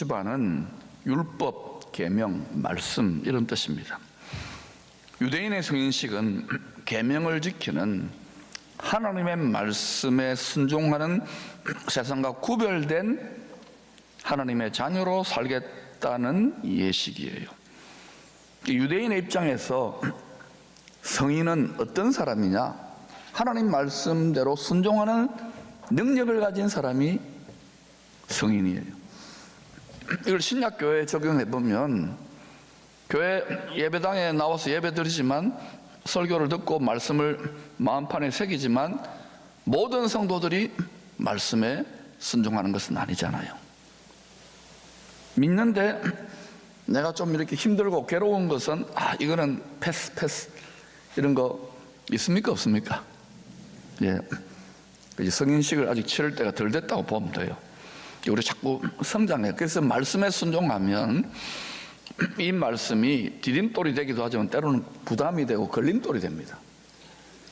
미tzvah는 율법, 계명, 말씀 이런 뜻입니다. 유대인의 성인식은 계명을 지키는 하나님의 말씀에 순종하는 세상과 구별된 하나님의 자녀로 살겠다는 예식이에요. 유대인의 입장에서 성인은 어떤 사람이냐? 하나님 말씀대로 순종하는 능력을 가진 사람이 성인이에요. 이걸 신약교회에 적용해 보면 교회 예배당에 나와서 예배 드리지만 설교를 듣고 말씀을 마음판에 새기지만 모든 성도들이 말씀에 순종하는 것은 아니잖아요. 믿는데 내가 좀 이렇게 힘들고 괴로운 것은 이거는 패스 이런 거 있습니까 없습니까? 예, 성인식을 아직 치를 때가 덜 됐다고 보면 돼요. 우리 자꾸 성장해요. 그래서 말씀에 순종하면 이 말씀이 디딤돌이 되기도 하지만 때로는 부담이 되고 걸림돌이 됩니다.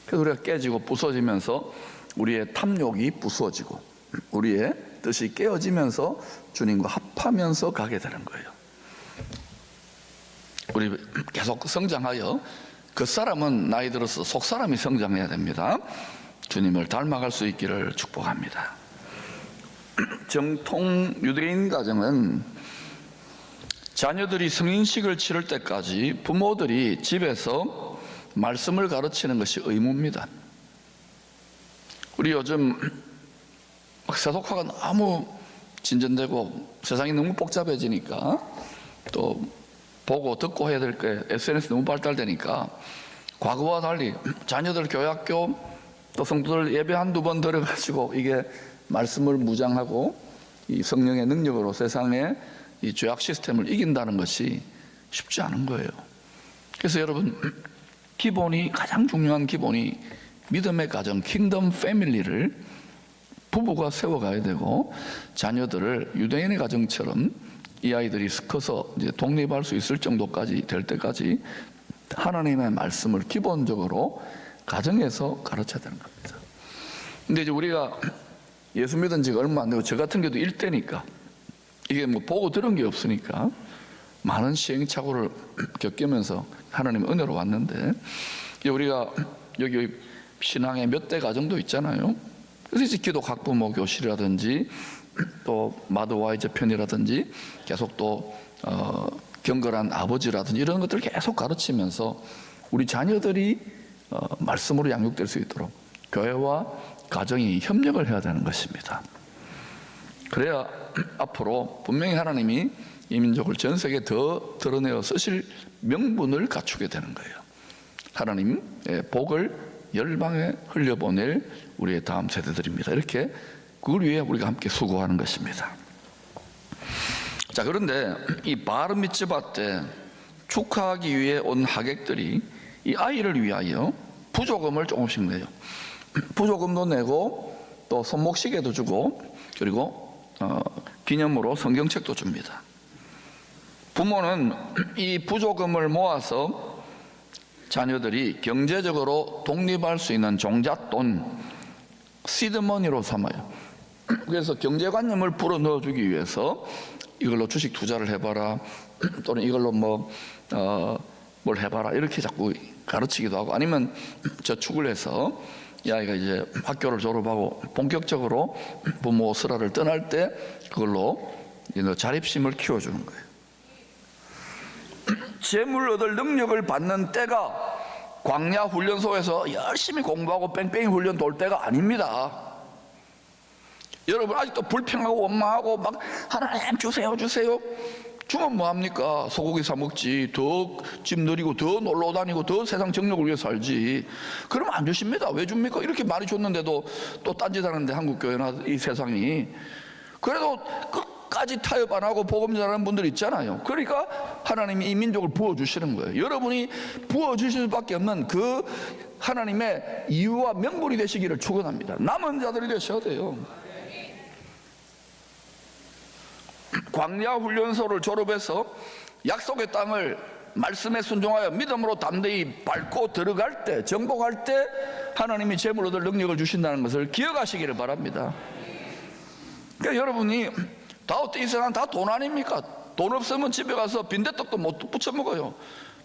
그래서 우리가 깨지고 부서지면서 우리의 탐욕이 부서지고 우리의 뜻이 깨어지면서 주님과 합하면서 가게 되는 거예요. 우리 계속 성장하여 그 사람은 나이 들어서 속사람이 성장해야 됩니다. 주님을 닮아갈 수 있기를 축복합니다. 정통 유대인 가정은 자녀들이 성인식을 치를 때까지 부모들이 집에서 말씀을 가르치는 것이 의무입니다. 우리 요즘 세속화가 너무 진전되고 세상이 너무 복잡해지니까 또 보고 듣고 해야 될 게 SNS 너무 발달되니까 과거와 달리 자녀들 교회학교 또 성도들 예배 한두 번 들어가지고 이게 말씀을 무장하고 이 성령의 능력으로 세상의 이 죄악 시스템을 이긴다는 것이 쉽지 않은 거예요. 그래서 여러분 가장 중요한 기본이 믿음의 가정 킹덤 패밀리를 부부가 세워가야 되고 자녀들을 유대인의 가정처럼 이 아이들이 커서 이제 독립할 수 있을 정도까지 될 때까지 하나님의 말씀을 기본적으로 가정에서 가르쳐야 되는 겁니다. 근데 이제 우리가 예수 믿은 지가 얼마 안 되고 저 같은 경우도 일대니까 이게 뭐 보고 들은 게 없으니까 많은 시행착오를 겪으면서 하나님의 은혜로 왔는데 우리가 여기 신앙의 몇 대 가정도 있잖아요. 그래서 이제 기도 학부모 교실이라든지 또 마더와이즈 편이라든지 계속 또 경건한 아버지라든지 이런 것들을 계속 가르치면서 우리 자녀들이 말씀으로 양육될 수 있도록 교회와 가정이 협력을 해야 되는 것입니다. 그래야 앞으로 분명히 하나님이 이 민족을 전 세계에 더 드러내어 쓰실 명분을 갖추게 되는 거예요. 하나님의 복을 열방에 흘려보낼 우리의 다음 세대들입니다. 이렇게 그걸 위해 우리가 함께 수고하는 것입니다. 자, 그런데 이 바르 미츠바 때 축하하기 위해 온 하객들이 이 아이를 위하여 부조금을 조금씩 내요. 부조금도 내고 또 손목시계도 주고 그리고 기념으로 성경책도 줍니다. 부모는 이 부조금을 모아서 자녀들이 경제적으로 독립할 수 있는 종잣돈 시드머니로 삼아요. 그래서 경제관념을 불어넣어주기 위해서 이걸로 주식 투자를 해봐라 또는 이걸로 뭘 해봐라 이렇게 자꾸 가르치기도 하고 아니면 저축을 해서 이 아이가 이제 학교를 졸업하고 본격적으로 부모 슬하를 떠날 때 그걸로 자립심을 키워주는 거예요. 재물 얻을 능력을 받는 때가 광야 훈련소에서 열심히 공부하고 뺑뺑이 훈련 돌 때가 아닙니다. 여러분 아직도 불평하고 원망하고 막 하나님 주세요 주면 뭐합니까? 소고기 사 먹지, 더 집 느리고 더 놀러 다니고 더 세상 정력을 위해 살지. 그러면 안 주십니다. 왜 줍니까? 이렇게 많이 줬는데도 또 딴짓하는데 한국교회나 이 세상이. 그래도 끝까지 타협 안 하고 복음 전하는 분들 있잖아요. 그러니까 하나님이 이 민족을 부어주시는 거예요. 여러분이 부어주실 수밖에 없는 그 하나님의 이유와 명분이 되시기를 축원합니다. 남은 자들이 되셔야 돼요. 광야 훈련소를 졸업해서 약속의 땅을 말씀에 순종하여 믿음으로 담대히 밟고 들어갈 때, 정복할 때 하나님이 재물 얻을 능력을 주신다는 것을 기억하시기를 바랍니다. 그러니까 여러분이 다윗 이 세상 다 돈 아닙니까? 돈 없으면 집에 가서 빈대떡도 못 부쳐 먹어요.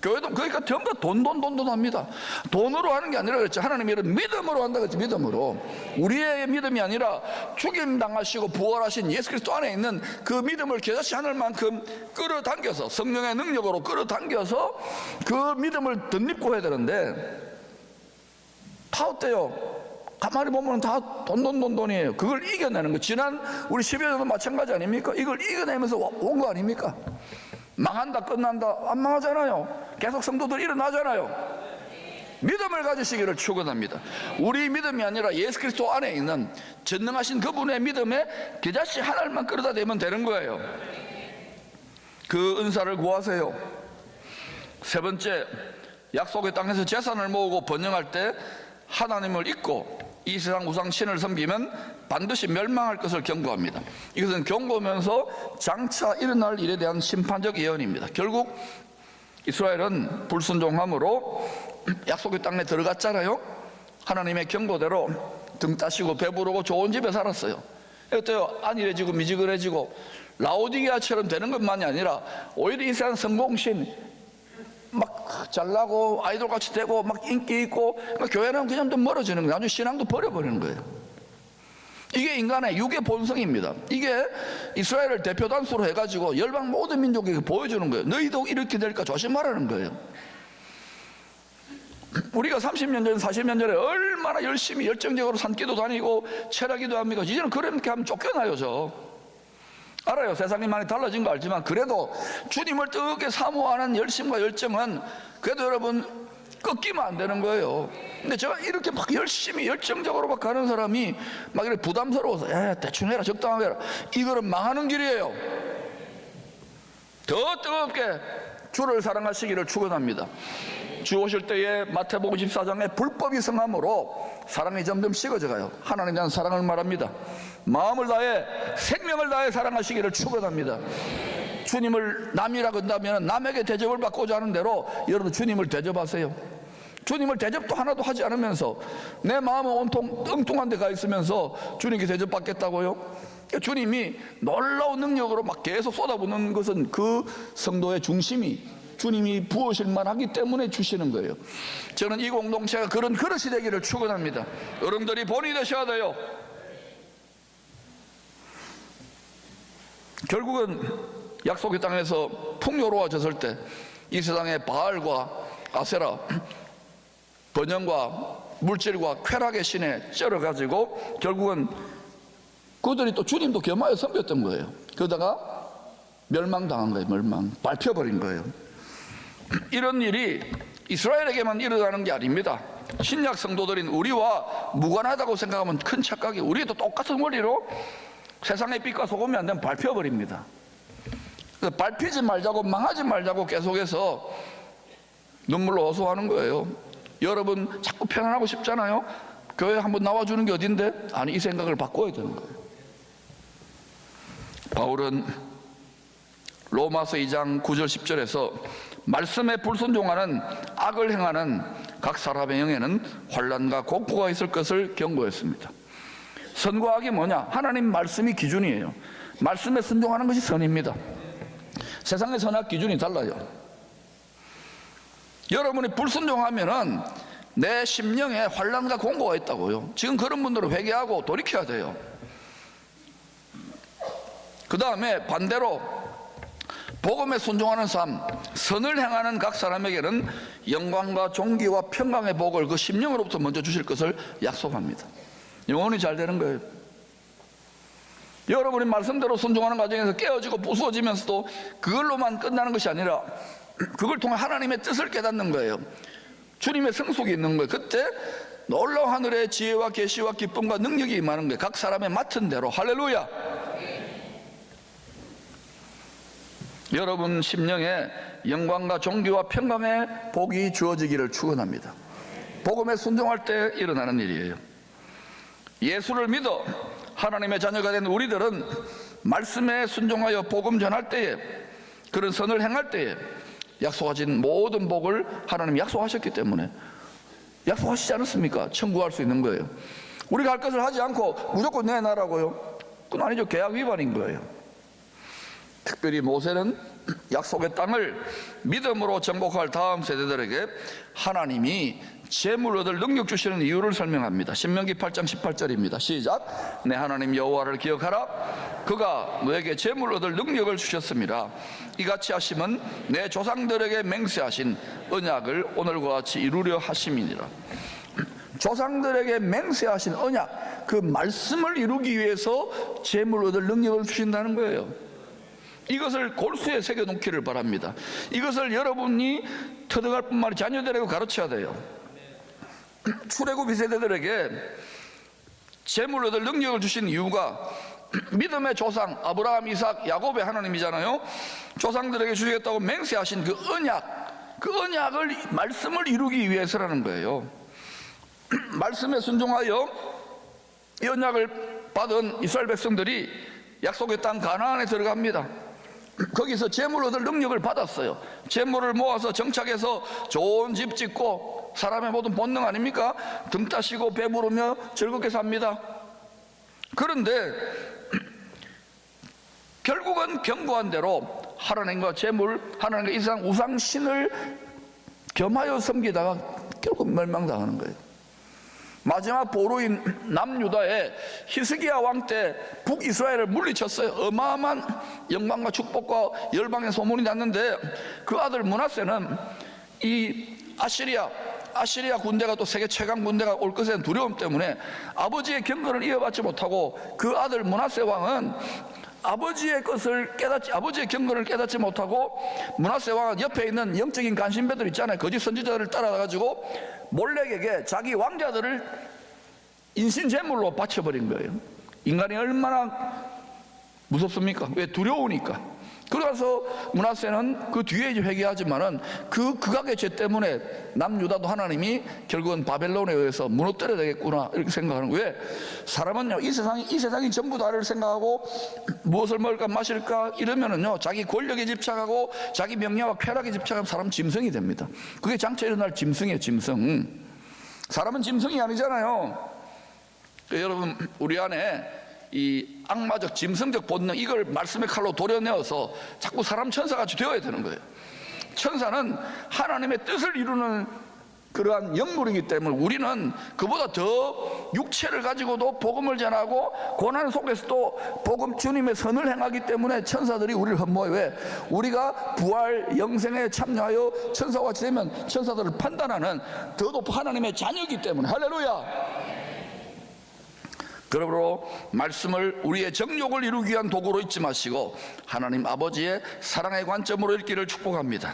교회도 그러니까 전부 다 돈 합니다. 돈으로 하는 게 아니라 그랬죠. 하나님이 이런 믿음으로 한다 그랬죠. 믿음으로. 우리의 믿음이 아니라 죽임 당하시고 부활하신 예수 그리스도 안에 있는 그 믿음을 겨자씨 하늘만큼 끌어당겨서, 성령의 능력으로 끌어당겨서 그 믿음을 덧입고 해야 되는데, 다 어때요? 가만히 보면 다 돈이에요. 그걸 이겨내는 거. 지난 우리 12년 전도 마찬가지 아닙니까? 이걸 이겨내면서 온 거 아닙니까? 망한다, 끝난다, 안 망하잖아요. 계속 성도들 일어나잖아요. 믿음을 가지시기를 축원합니다. 우리 믿음이 아니라 예수 그리스도 안에 있는 전능하신 그분의 믿음에 겨자씨 하나만 끌어다 대면 되는 거예요. 그 은사를 구하세요. 세 번째, 약속의 땅에서 재산을 모으고 번영할 때 하나님을 잊고 이 세상 우상 신을 섬기면 반드시 멸망할 것을 경고합니다. 이것은 경고하면서 장차 일어날 일에 대한 심판적 예언입니다. 결국 이스라엘은 불순종함으로 약속의 땅에 들어갔잖아요. 하나님의 경고대로 등 따시고 배부르고 좋은 집에 살았어요. 어때요? 안일해지고 미지근해지고 라오디게아처럼 되는 것만이 아니라 오히려 이 세상 성공신 막 잘나고 아이돌같이 되고 막 인기 있고, 그러니까 교회는 그냥 좀 멀어지는 거예요. 나중에 신앙도 버려버리는 거예요. 이게 인간의 육의 본성입니다. 이게 이스라엘을 대표 단수로 해가지고 열방 모든 민족에게 보여주는 거예요. 너희도 이렇게 될까 조심하라는 거예요. 우리가 30년 전 40년 전에 얼마나 열심히 열정적으로 산기도 다니고 철학기도 합니까? 이제는 그렇게 하면 쫓겨나요. 저 알아요. 세상이 많이 달라진 거 알지만 그래도 주님을 뜨겁게 사모하는 열심과 열정은 그래도 여러분 꺾이면 안 되는 거예요. 근데 제가 이렇게 막 열심히 열정적으로 막 가는 사람이 막 이렇게 부담스러워서 야 대충 해라, 적당하게 해라, 이거는 망하는 길이에요. 더 뜨겁게 주를 사랑하시기를 축원합니다. 주 오실 때에 마태복음 14장에 불법이 성함으로 사랑이 점점 식어져가요. 하나님에 대한 사랑을 말합니다. 마음을 다해 생명을 다해 사랑하시기를 축원합니다. 주님을 남이라 건다면 남에게 대접을 받고자 하는 대로 여러분 주님을 대접하세요. 주님을 대접도 하나도 하지 않으면서 내 마음은 온통 엉뚱한 데 가 있으면서 주님께 대접받겠다고요? 주님이 놀라운 능력으로 막 계속 쏟아붓는 것은 그 성도의 중심이 주님이 부으실만 하기 때문에 주시는 거예요. 저는 이 공동체가 그런 그릇이 되기를 축원합니다. 여러분들이 본이 되셔야 돼요. 결국은 약속의 땅에서 풍요로워졌을 때 이 세상의 바알과 아세라, 번영과 물질과 쾌락의 신에 쩔어가지고 결국은 그들이 또 주님도 겸하여 섬겼던 거예요. 그러다가 멸망당한 거예요. 밟혀버린 거예요. 이런 일이 이스라엘에게만 일어나는 게 아닙니다. 신약 성도들인 우리와 무관하다고 생각하면 큰 착각이, 우리도 똑같은 원리로 세상의 빛과 소금이 안 되면 밟혀버립니다. 밟히지 말자고 망하지 말자고 계속해서 눈물로 호소하는 거예요. 여러분 자꾸 편안하고 싶잖아요. 교회 한번 나와주는 게 어딘데? 아니, 이 생각을 바꿔야 되는 거예요. 바울은 로마서 2장 9절 10절에서 말씀에 불순종하는 악을 행하는 각 사람의 영에는 환난과 공포가 있을 것을 경고했습니다. 선과 악이 뭐냐? 하나님 말씀이 기준이에요. 말씀에 순종하는 것이 선입니다. 세상의 선악 기준이 달라요. 여러분이 불순종하면은 내 심령에 환난과 공고가 있다고요. 지금 그런 분들은 회개하고 돌이켜야 돼요. 그 다음에 반대로 복음에 순종하는 삶, 선을 행하는 각 사람에게는 영광과 존귀와 평강의 복을 그 심령으로부터 먼저 주실 것을 약속합니다. 영혼이 잘 되는 거예요. 여러분이 말씀대로 순종하는 과정에서 깨어지고 부수어지면서도 그걸로만 끝나는 것이 아니라 그걸 통해 하나님의 뜻을 깨닫는 거예요. 주님의 성숙이 있는 거예요. 그때 놀라운 하늘의 지혜와 계시와 기쁨과 능력이 임하는 거예요. 각 사람의 맡은 대로. 할렐루야. 여러분 심령에 영광과 존귀와 평강의 복이 주어지기를 축원합니다. 복음에 순종할 때 일어나는 일이에요. 예수를 믿어 하나님의 자녀가 된 우리들은 말씀에 순종하여 복음 전할 때에, 그런 선을 행할 때에 약속하신 모든 복을 하나님이 약속하셨기 때문에, 약속하시지 않았습니까? 청구할 수 있는 거예요. 우리가 할 것을 하지 않고 무조건 내놔라고요? 그건 아니죠. 계약 위반인 거예요. 특별히 모세는 약속의 땅을 믿음으로 정복할 다음 세대들에게 하나님이 재물 얻을 능력 주시는 이유를 설명합니다. 신명기 8장 18절입니다. 시작. 내 하나님 여호와를 기억하라. 그가 너에게 재물 얻을 능력을 주셨습니다. 이같이 하심은 내 조상들에게 맹세하신 언약을 오늘과 같이 이루려 하심이니라. 조상들에게 맹세하신 언약, 그 말씀을 이루기 위해서 재물 얻을 능력을 주신다는 거예요. 이것을 골수에 새겨놓기를 바랍니다. 이것을 여러분이 터득할 뿐만 아니라 자녀들에게 가르쳐야 돼요. 출애굽 세대들에게 재물 얻을 능력을 주신 이유가 믿음의 조상 아브라함, 이삭, 야곱의 하나님이잖아요. 조상들에게 주시겠다고 맹세하신 그 언약, 그 언약을, 말씀을 이루기 위해서라는 거예요. 말씀에 순종하여 이 언약을 받은 이스라엘 백성들이 약속의 땅 가나안에 들어갑니다. 거기서 재물 얻을 능력을 받았어요. 재물을 모아서 정착해서 좋은 집 짓고, 사람의 모든 본능 아닙니까? 등 따시고 배부르며 즐겁게 삽니다. 그런데 결국은 경고한 대로 하나님과 재물, 하나님과 이상 우상신을 겸하여 섬기다가 결국 멸망당하는 거예요. 마지막 보루인 남유다의 히스기야 왕 때 북이스라엘을 물리쳤어요. 어마어마한 영광과 축복과 열방의 소문이 났는데, 그 아들 므낫세는 이 아시리아 군대가 또 세계 최강 군대가 올 것에 대한 두려움 때문에 아버지의 경건을 이어받지 못하고, 그 아들 므낫세 왕은 아버지의 경건을 깨닫지 못하고, 므낫세 왕은 옆에 있는 영적인 간신배들 있잖아요. 거짓 선지자들을 따라가지고 몰렉에게 자기 왕자들을 인신제물로 바쳐버린 거예요. 인간이 얼마나 무섭습니까? 왜? 두려우니까. 그래서 므낫세는 그 뒤에 회개하지만은 그 극악의 죄 때문에 남유다도 하나님이 결국은 바벨론에 의해서 무너뜨려야 되겠구나 이렇게 생각하는 거예요. 왜? 사람은요, 이 세상이 전부 다를 생각하고 무엇을 먹을까 마실까 이러면은요, 자기 권력에 집착하고 자기 명예와 쾌락에 집착하면 사람 짐승이 됩니다. 그게 장차 일어날 짐승이에요. 짐승. 사람은 짐승이 아니잖아요. 여러분, 우리 안에 이 악마적 짐승적 본능, 이걸 말씀의 칼로 도려내어서 자꾸 사람 천사같이 되어야 되는 거예요. 천사는 하나님의 뜻을 이루는 그러한 영물이기 때문에 우리는 그보다 더 육체를 가지고도 복음을 전하고 고난 속에서도 복음, 주님의 선을 행하기 때문에 천사들이 우리를 흠모해요. 왜? 우리가 부활 영생에 참여하여 천사와 같이 되면 천사들을 판단하는 더 높은 하나님의 자녀이기 때문에. 할렐루야. 그러므로 말씀을 우리의 정욕을 이루기 위한 도구로 잊지 마시고 하나님 아버지의 사랑의 관점으로 읽기를 축복합니다.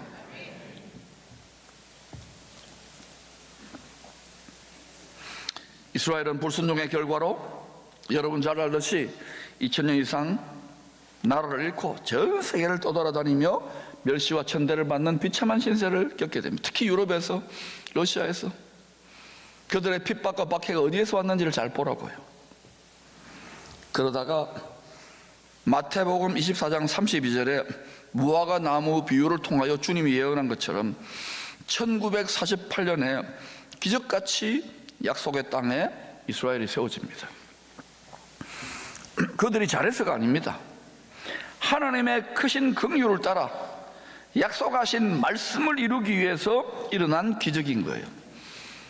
이스라엘은 불순종의 결과로 여러분 잘 알듯이 2000년 이상 나라를 잃고 전 세계를 떠돌아다니며 멸시와 천대를 받는 비참한 신세를 겪게 됩니다. 특히 유럽에서, 러시아에서 그들의 핍박과 박해가 어디에서 왔는지를 잘 보라고요. 그러다가 마태복음 24장 32절에 무화과 나무 비유를 통하여 주님이 예언한 것처럼 1948년에 기적같이 약속의 땅에 이스라엘이 세워집니다. 그들이 잘해서가 아닙니다. 하나님의 크신 긍휼을 따라 약속하신 말씀을 이루기 위해서 일어난 기적인 거예요.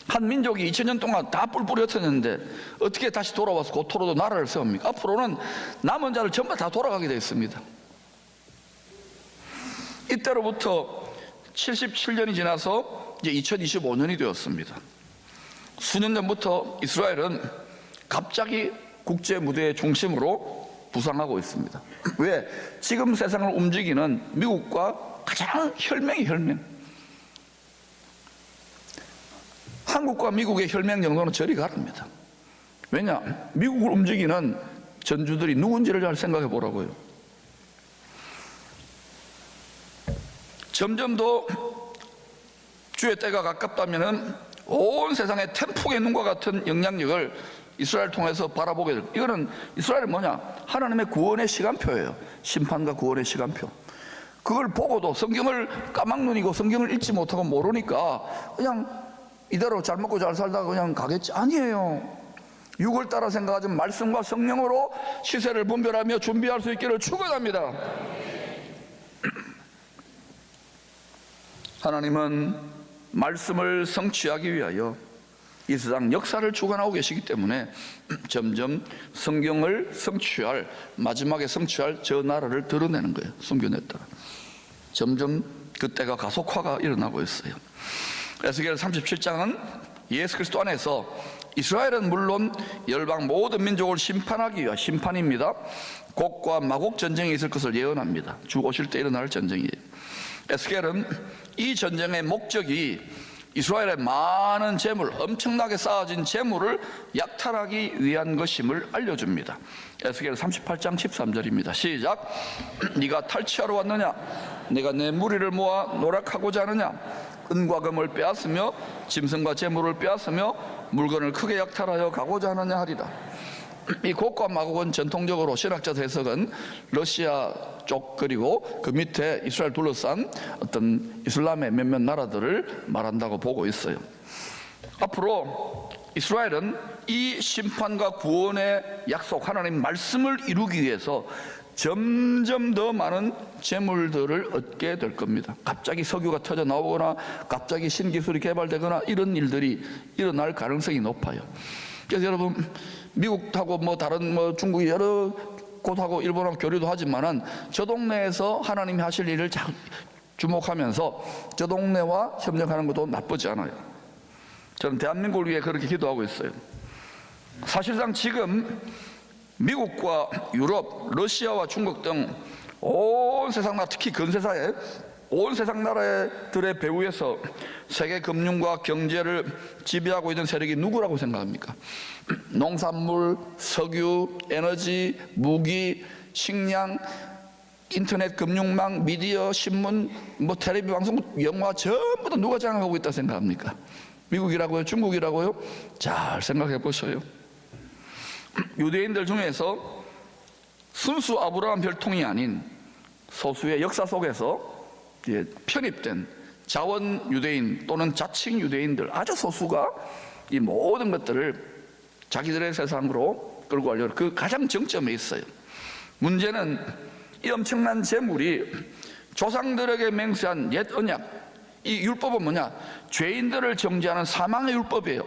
한 민족이 2000년 동안 다 뿔뿔이 흩어졌는데 어떻게 다시 돌아와서 고토로도 나라를 세웁니까? 앞으로는 남은 자를 전부 다 돌아가게 되어 있습니다. 이때로부터 77년이 지나서 이제 2025년이 되었습니다. 수년 전부터 이스라엘은 갑자기 국제 무대의 중심으로 부상하고 있습니다. 왜? 지금 세상을 움직이는 미국과 가장 혈맹. 한국과 미국의 혈맹 정도는 저리 가랍니다. 왜냐? 미국을 움직이는 전주들이 누군지를 잘 생각해 보라고요. 점점 더 주의 때가 가깝다면 온 세상의 태풍의 눈과 같은 영향력을 이스라엘 통해서 바라보게 될, 이거는 이스라엘은 뭐냐? 하나님의 구원의 시간표예요. 심판과 구원의 시간표. 그걸 보고도 성경을 까막눈이고 성경을 읽지 못하고 모르니까 그냥 이대로 잘 먹고 잘 살다가 그냥 가겠지. 아니에요. 육을 따라 생각하지 말씀과 성령으로 시세를 분별하며 준비할 수 있기를 축원합니다. 하나님은 말씀을 성취하기 위하여 이 세상 역사를 주관하고 계시기 때문에 점점 성경을 성취할, 마지막에 성취할 저 나라를 드러내는 거예요. 숨겨냈다가 점점 그때가 가속화가 일어나고 있어요. 에스겔 37장은 예수 그리스도 안에서 이스라엘은 물론 열방 모든 민족을 심판하기 위한 심판입니다. 곡과 마곡 전쟁이 있을 것을 예언합니다. 주 오실 때 일어날 전쟁이에요. 에스겔은 이 전쟁의 목적이 이스라엘의 많은 재물, 엄청나게 쌓아진 재물을 약탈하기 위한 것임을 알려줍니다. 에스겔 38장 13절입니다. 시작. 네가 탈취하러 왔느냐? 네가 내 무리를 모아 노력하고자 하느냐? 은과 금을 빼앗으며 짐승과 재물을 빼앗으며 물건을 크게 약탈하여 가고자 하느냐 하리라. 이 곡과 마곡은 전통적으로 신학자 해석은 러시아 쪽 그리고 그 밑에 이스라엘 둘러싼 어떤 이슬람의 몇몇 나라들을 말한다고 보고 있어요. 앞으로 이스라엘은 이 심판과 구원의 약속, 하나님 말씀을 이루기 위해서 점점 더 많은 재물들을 얻게 될 겁니다. 갑자기 석유가 터져 나오거나 갑자기 신기술이 개발되거나 이런 일들이 일어날 가능성이 높아요. 그래서 여러분, 미국하고 뭐 다른 뭐 중국이 여러 곳하고 일본하고 교류도 하지만은 저 동네에서 하나님이 하실 일을 주목하면서 저 동네와 협력하는 것도 나쁘지 않아요. 저는 대한민국을 위해 그렇게 기도하고 있어요. 사실상 지금 미국과 유럽, 러시아와 중국 등 온 세상 나라, 특히 근세사에 온 세상 나라들의 배후에서 세계 금융과 경제를 지배하고 있는 세력이 누구라고 생각합니까? 농산물, 석유, 에너지, 무기, 식량, 인터넷 금융망, 미디어, 신문, 뭐 텔레비전 방송, 영화 전부 다 누가 장악하고 있다 생각합니까? 미국이라고요? 중국이라고요? 잘 생각해 보셔요. 유대인들 중에서 순수 아브라함 혈통이 아닌 소수의 역사 속에서 편입된 자원 유대인 또는 자칭 유대인들 아주 소수가 이 모든 것들을 자기들의 세상으로 끌고 가려고 그 가장 정점에 있어요. 문제는 이 엄청난 재물이 조상들에게 맹세한 옛 언약, 이 율법은 뭐냐? 죄인들을 정죄하는 사망의 율법이에요.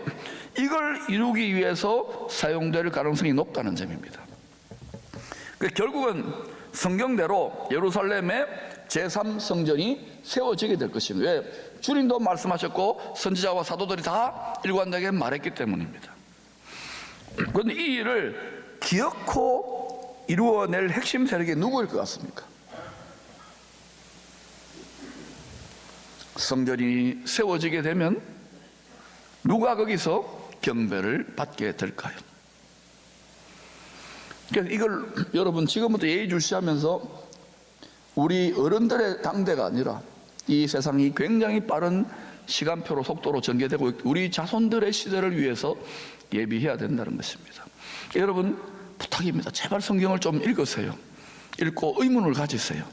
이걸 이루기 위해서 사용될 가능성이 높다는 점입니다. 결국은 성경대로 예루살렘에 제3성전이 세워지게 될 것입니다. 왜? 주님도 말씀하셨고 선지자와 사도들이 다 일관되게 말했기 때문입니다. 그런데 이 일을 기어코 이루어낼 핵심 세력이 누구일 것 같습니까? 성전이 세워지게 되면 누가 거기서 경배를 받게 될까요? 그래서 이걸 여러분 지금부터 예의주시하면서 우리 어른들의 당대가 아니라 이 세상이 굉장히 빠른 시간표로 속도로 전개되고 우리 자손들의 시대를 위해서 예비해야 된다는 것입니다. 여러분 부탁입니다. 제발 성경을 좀 읽으세요. 읽고 의문을 가지세요.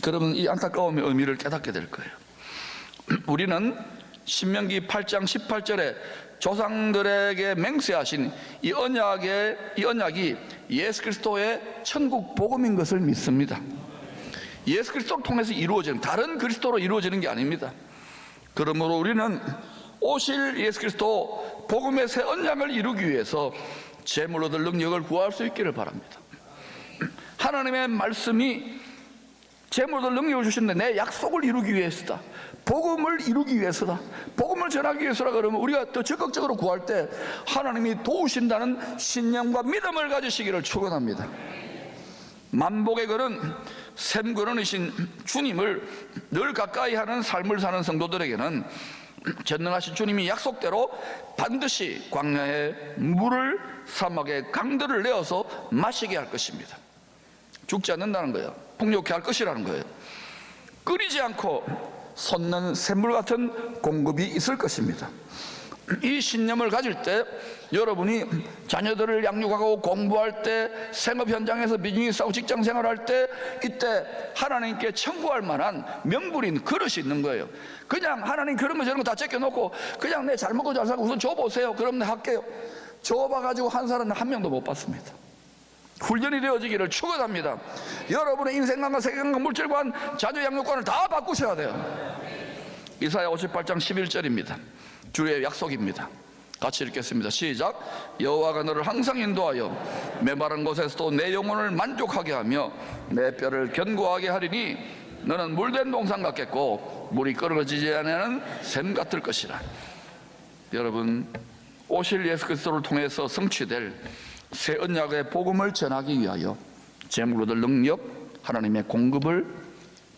그러면 이 안타까움의 의미를 깨닫게 될 거예요. 우리는 신명기 8장 18절에 조상들에게 맹세하신 이 언약이 예수 그리스도의 천국 복음인 것을 믿습니다. 예수 그리스도를 통해서 이루어지는, 다른 그리스도로 이루어지는 게 아닙니다. 그러므로 우리는 오실 예수 그리스도 복음의 새 언약을 이루기 위해서 재물로 얻을 능력을 구할 수 있기를 바랍니다. 하나님의 말씀이 재물로 얻을 능력을 주시는데 내 약속을 이루기 위해서다. 복음을 이루기 위해서다. 복음을 전하기 위해서라 그러면 우리가 더 적극적으로 구할 때 하나님이 도우신다는 신념과 믿음을 가지시기를 축원합니다. 만복의 근원, 샘 근원이신 주님을 늘 가까이 하는 삶을 사는 성도들에게는 전능하신 주님이 약속대로 반드시 광야에 물을, 사막에 강들을 내어서 마시게 할 것입니다. 죽지 않는다는 거예요. 풍요케 할 것이라는 거예요. 끓이지 않고 솟는 샘물 같은 공급이 있을 것입니다. 이 신념을 가질 때 여러분이 자녀들을 양육하고 공부할 때, 생업 현장에서 비즈니스하고 직장 생활할 때, 이때 하나님께 청구할 만한 명분인 그릇이 있는 거예요. 그냥 하나님 그런 거 저런 거 다 제껴놓고 그냥 내 잘 먹고 잘 살고 우선 줘보세요. 그럼 내 할게요. 줘봐가지고 한 사람은 한 명도 못 받습니다. 훈련이 되어지기를 축원합니다. 여러분의 인생관과 세계관과 물질관, 자주양육관을 다 바꾸셔야 돼요. 이사야 58장 11절입니다. 주의 약속입니다. 같이 읽겠습니다. 시작. 여호와가 너를 항상 인도하여 메마른 곳에서도 내 영혼을 만족하게 하며 내 뼈를 견고하게 하리니 너는 물된 동산 같겠고 물이 끊어지지 않는 샘 같을 것이라. 여러분, 오실 예수 그리스도를 통해서 성취될 새 언약의 복음을 전하기 위하여 재물 얻을 능력, 하나님의 공급을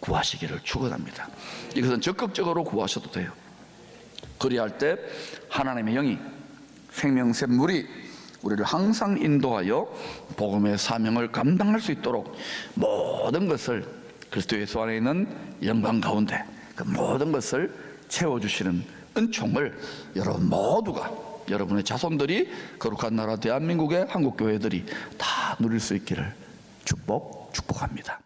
구하시기를 축원합니다. 이것은 적극적으로 구하셔도 돼요. 그리할 때 하나님의 영이 생명샘 물이 우리를 항상 인도하여 복음의 사명을 감당할 수 있도록 모든 것을 그리스도 예수 안에 있는 영광 가운데 그 모든 것을 채워주시는 은총을 여러분 모두가, 여러분의 자손들이, 거룩한 나라 대한민국의 한국교회들이 다 누릴 수 있기를 축복합니다.